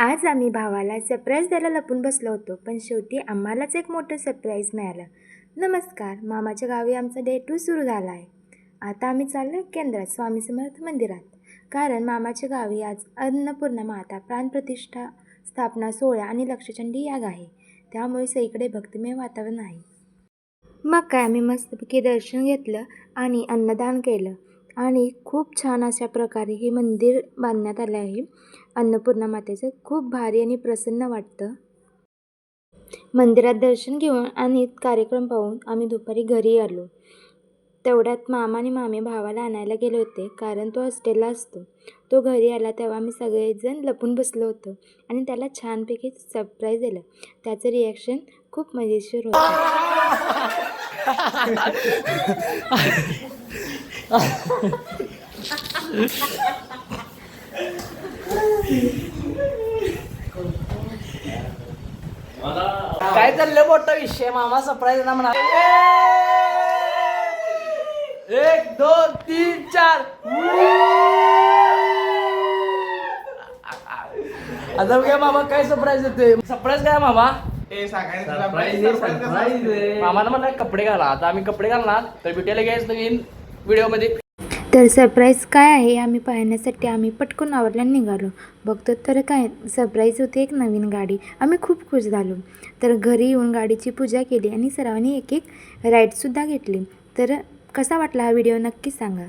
आज आम्ही भावाला सरप्राईज द्यायला लपून बसलो होतो, पण शेवटी आम्हालाच एक मोठं सरप्राईज मिळालं. नमस्कार, मामाच्या गावी आमचा डे 2 सुरू झाला आहे. आता आम्ही चाललो केंद्रात स्वामी समर्थ मंदिरात, कारण मामाच्या गावी आज अन्नपूर्णा माता प्राणप्रतिष्ठा स्थापना सोहळा आणि लक्षचंडी याग आहे. त्यामुळे सगळीकडे भक्तिमय वातावरण आहे. मग काय, आम्ही मस्तपैकी दर्शन घेतलं आणि अन्नदान केलं आणि खूप छान अशा प्रकारे हे मंदिर बांधण्यात आलं आहे. अन्नपूर्णा मातेचं खूप भारी आणि प्रसन्न वाटतं. मंदिरात दर्शन घेऊन आणि कार्यक्रम पाहून आम्ही दुपारी घरी आलो. तेवढ्यात मामा आणि मामी भावाला आणायला गेले होते, कारण तो हॉस्टेलला असतो. तो घरी आला तेव्हा आम्ही सगळेजण लपून बसलो होतो आणि त्याला छानपैकी सरप्राईज दिलं. त्याचं रिॲक्शन खूप मजेशीर होतं. काय चाललं मोठा विषय मामा सरप्राईज ना म्हणा. 1 2 3 4 आता बघा मामा काय सरप्राईज देतोय. सरप्राईज काय मामा? मामाला म्हणलं कपडे घाला. आता आम्ही कपडे घालणार तर भेटायला घ्यायचं नवीन व्हिडिओ मध्ये. तर सरप्राईज काय आहे आम्ही पाहण्यासाठी आम्ही पटकन आवरल्याने निघालो. बघतो तर काय सरप्राईज होती, एक नवीन गाडी. आम्ही खूप खुश झालो. तर घरी येऊन गाडीची पूजा केली आणि सर्वांनी एक एक राईडसुद्धा घेतली. तर कसा वाटला हा व्हिडिओ नक्की सांगा.